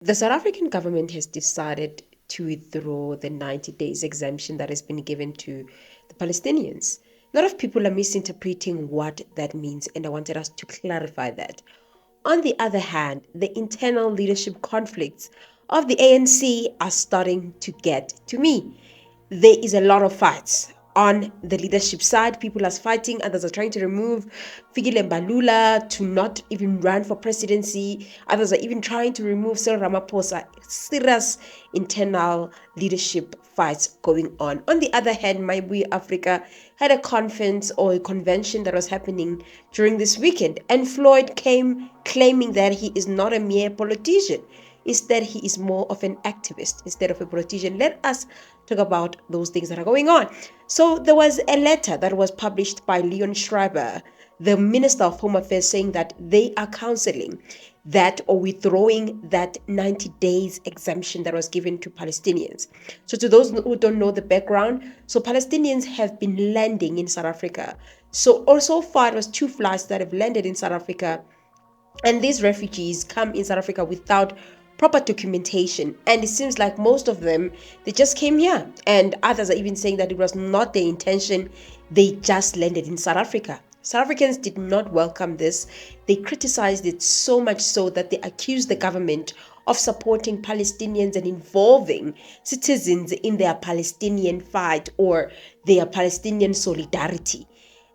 The South African government has decided to withdraw the 90 days exemption that has been given to the Palestinians. A lot of people are misinterpreting what that means, and I wanted us to clarify that. On the other hand, the internal leadership conflicts of the ANC are starting to get to me. There is a lot of fights on the leadership side. People are fighting, others are trying to remove FIKILE MBALULAS to not even run for presidency. Others are even trying to remove CYRIL RAMAPHOSA. Serious internal leadership fights going on. On the other hand, MAYIBUYE Africa had a conference or a convention that was happening during this weekend, and FLOYD came claiming that he is not a mere politician. Instead, he is more of an activist instead of a politician. Let us talk about those things that are going on. So there was a letter that was published by Leon Schreiber, the Minister of Home Affairs, saying that they are counseling that or withdrawing that 90 days exemption that was given to Palestinians. So to those who don't know the background, so Palestinians have been landing in South Africa. So also far, it was 2 flights that have landed in South Africa. And these refugees come in South Africa without proper documentation, and it seems like most of them, they just came here, and others are even saying that it was not their intention. They just landed in South Africa. South Africans did not welcome this. They criticized it so much so that they accused the government of supporting Palestinians and involving citizens in their Palestinian fight or their Palestinian solidarity.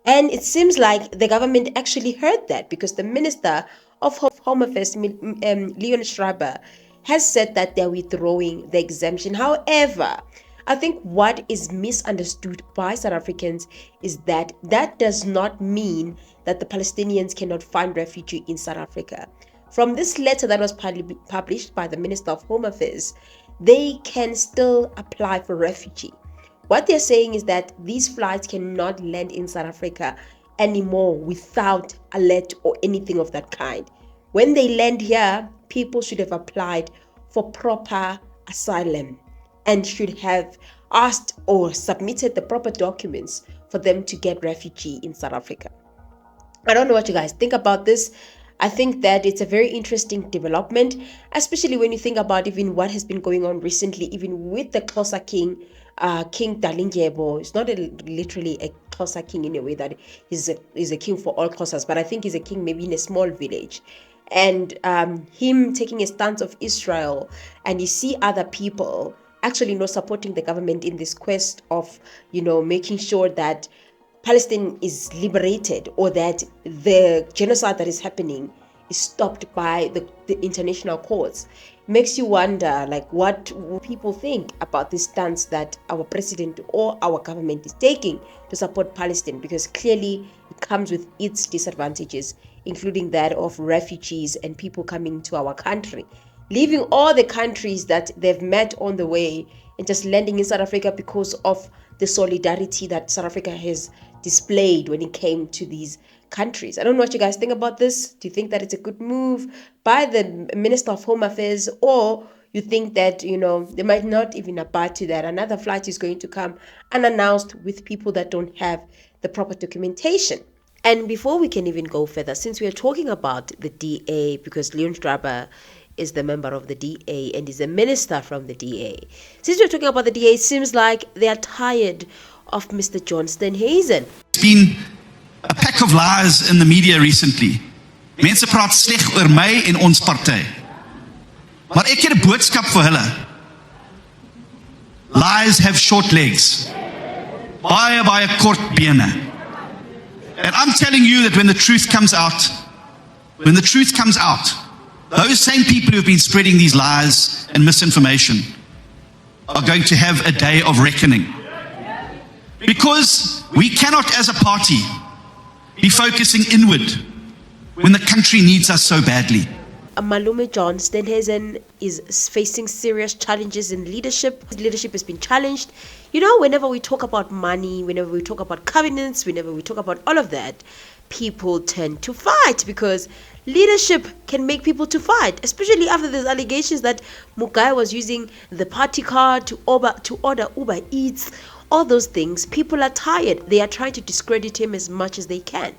And it seems like the government actually heard that, because the Minister of Home Affairs, Leon Schreiber, has said that they're withdrawing the exemption. However, I think what is misunderstood by South Africans is that that does not mean that the Palestinians cannot find refuge in South Africa. From this letter that was published by the Minister of Home Affairs, they can still apply for refugee. What they're saying is that these flights cannot land in South Africa anymore without alert or anything of that kind. When they land here, people should have applied for proper asylum and should have asked or submitted the proper documents for them to get refugee in South Africa. I don't know what you guys think about this. I think that it's a very interesting development, especially when you think about even what has been going on recently, even with the Xhosa king, King Dalindyebo. It's not literally a Xhosa king in a way that he's a king for all Xhosas, but I think he's a king maybe in a small village. And him taking a stance of Israel, and you see other people actually not supporting the government in this quest of, making sure that Palestine is liberated, or that the genocide that is happening is stopped by the international courts. Makes you wonder, like, what people think about this stance that our president or our government is taking to support Palestine, because clearly it comes with its disadvantages, including that of refugees and people coming to our country, leaving all the countries that they've met on the way and just landing in South Africa because of the solidarity that South Africa has displayed when it came to these countries. I don't know what you guys think about this. Do you think that it's a good move by the Minister of Home Affairs, or you think that, they might not even abide to that? Another flight is going to come unannounced with people that don't have the proper documentation. And before we can even go further, since we are talking about the DA, because Leon Schreiber is the member of the DA and is a minister from the DA. Since we're talking about the DA, it seems like they are tired of Mr. John STEENHUISEN. It's been a pack of lies in the media recently. Mense praat sleg oor my en ons party. Maar ek het 'n boodskap vir hulle. Lies have short legs. Baie kort bene. And I'm telling you that when the truth comes out, those same people who have been spreading these lies and misinformation are going to have a day of reckoning. Because we cannot, as a party, be focusing inward when the country needs us so badly. Malume John STEENHUISEN is facing serious challenges in leadership. His leadership has been challenged. Whenever we talk about money, whenever we talk about covenants, whenever we talk about all of that, people tend to fight, because leadership can make people to fight, especially after there's allegations that Mugai was using the party card to order Uber Eats. All those things, people are tired. They are trying to discredit him as much as they can.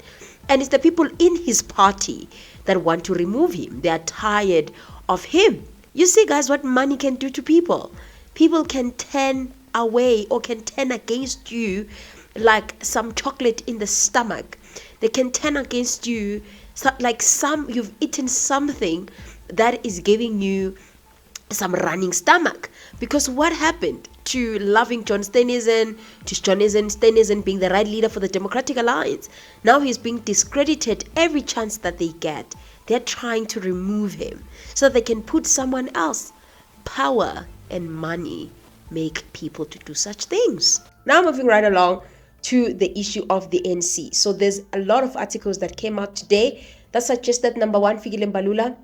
And it's the people in his party that want to remove him. They are tired of him. You see, guys, what money can do to people. People can turn away or can turn against you like some chocolate in the stomach. They can turn against you like you've eaten something that is giving you some running stomach. Because what happened to loving John Steenhuisen, to Steenhuisen being the right leader for the Democratic Alliance? Now he's being discredited every chance that they get. They're trying to remove him so they can put someone else. Power and money make people to do such things. Now moving right along to the issue of the ANC. So there's a lot of articles that came out today that suggest that number one, FIKILE MBALULAS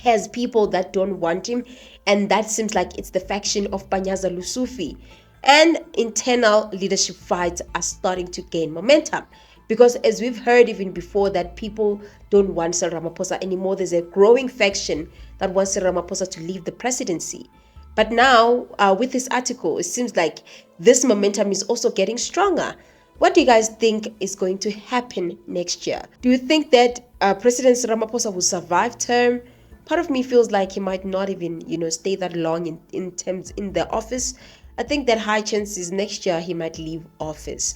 has people that don't want him, and that seems like it's the faction of Panyaza Lusufi. And internal leadership fights are starting to gain momentum, because as we've heard even before that people don't want Cyril Ramaphosa anymore. There's a growing faction that wants Cyril Ramaphosa to leave the presidency. But now with this article, it seems like this momentum is also getting stronger. What do you guys think is going to happen next year? Do you think that President Ramaphosa will survive term? Part of me feels like he might not even, stay that long in the office. I think that high chances next year he might leave office.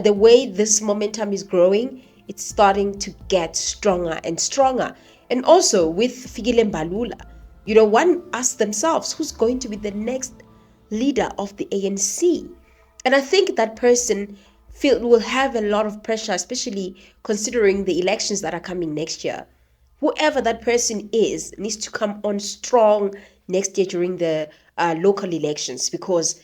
The way this momentum is growing, it's starting to get stronger and stronger. And also with FIKILE MBALULAS, one asks themselves, who's going to be the next leader of the ANC? And I think that person will have a lot of pressure, especially considering the elections that are coming next year. Whoever that person is needs to come on strong next year during the local elections, because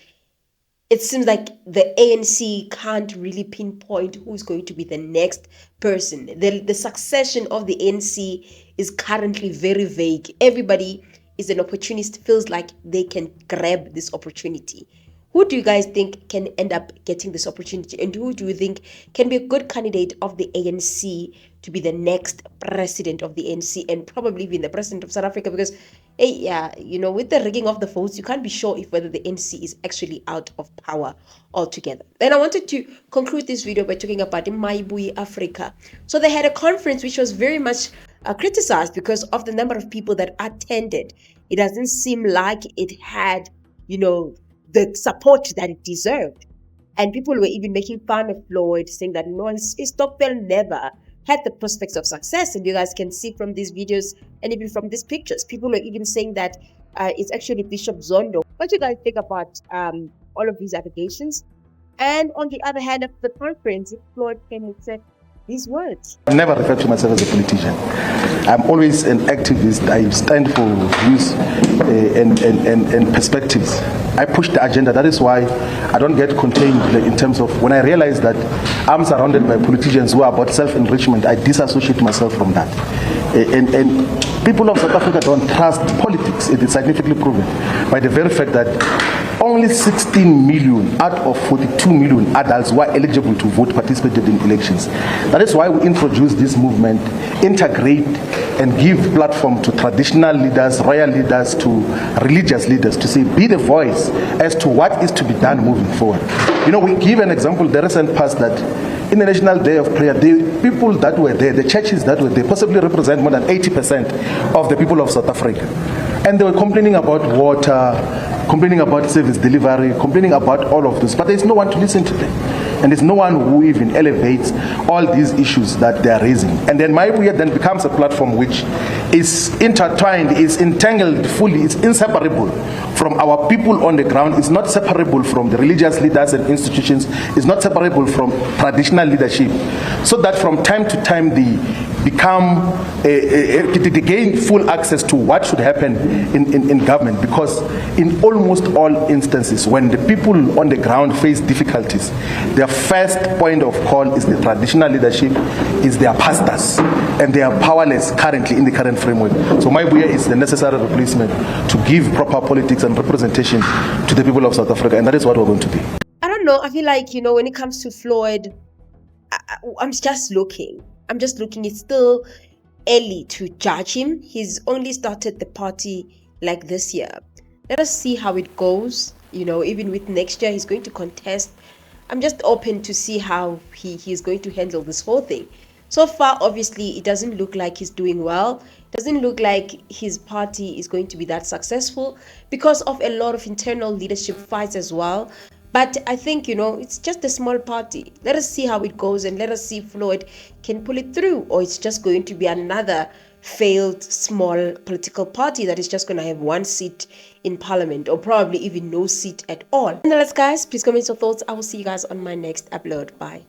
it seems like the ANC can't really pinpoint who's going to be the next person. The succession of the ANC is currently very vague. Everybody is an opportunist, feels like they can grab this opportunity. Who do you guys think can end up getting this opportunity? And who do you think can be a good candidate of the ANC to be the next president of the ANC and probably even the president of South Africa? Because, with the rigging of the votes, you can't be sure if whether the ANC is actually out of power altogether. Then I wanted to conclude this video by talking about MAYIBUYE Africa. So they had a conference which was very much criticized because of the number of people that attended. It doesn't seem like it had, the support that it deserved. And people were even making fun of Floyd, saying that Stokvel never had the prospects of success. And you guys can see from these videos and even from these pictures, people were even saying that it's actually Bishop Zondo. What do you guys think about all of these allegations? And on the other hand, of the conference, Floyd came and said these words. I never refer to myself as a politician. I'm always an activist. I stand for views and perspectives. I push the agenda. That is why I don't get contained in terms of when I realize that I'm surrounded by politicians who are about self-enrichment, I disassociate myself from that. And people of South Africa don't trust politics. It is scientifically proven by the very fact that only 16 million out of 42 million adults who are eligible to vote participated in elections. That is why we introduced this movement, integrate and give platform to traditional leaders, royal leaders, to religious leaders to say, be the voice as to what is to be done moving forward. We give an example, the recent past, that in the National Day of Prayer, the people that were there, the churches that were there, possibly represent more than 80% of the people of South Africa. And they were complaining about water, complaining about service delivery, complaining about all of this. But there's no one to listen to them. And there's no one who even elevates all these issues that they are raising. And then MAYIBUYE then becomes a platform which is intertwined, is entangled fully, it's inseparable from our people on the ground. It's not separable from the religious leaders and institutions. It's not separable from traditional leadership. So that from time to time they they gain full access to what should happen in government, because in almost all instances when the people on the ground face difficulties, their first point of call is the traditional leadership, is their pastors, and they are powerless currently in the current framework. So MAYIBUYE is the necessary replacement to give proper politics and representation to the people of South Africa, and that is what we're going to be. I don't know, I feel like, when it comes to Floyd, I'm just looking, it's still early to judge him. He's only started the party like this year. Let us see how it goes. Even with next year, he's going to contest. I'm just open to see how he's going to handle this whole thing. So far, obviously, it doesn't look like he's doing well. Doesn't look like his party is going to be that successful because of a lot of internal leadership fights as well. But I think, it's just a small party. Let us see how it goes, and let us see if Floyd can pull it through, or it's just going to be another failed small political party that is just going to have one seat in parliament, or probably even no seat at all. Nonetheless, guys, please comment your thoughts. I will see you guys on my next upload. Bye.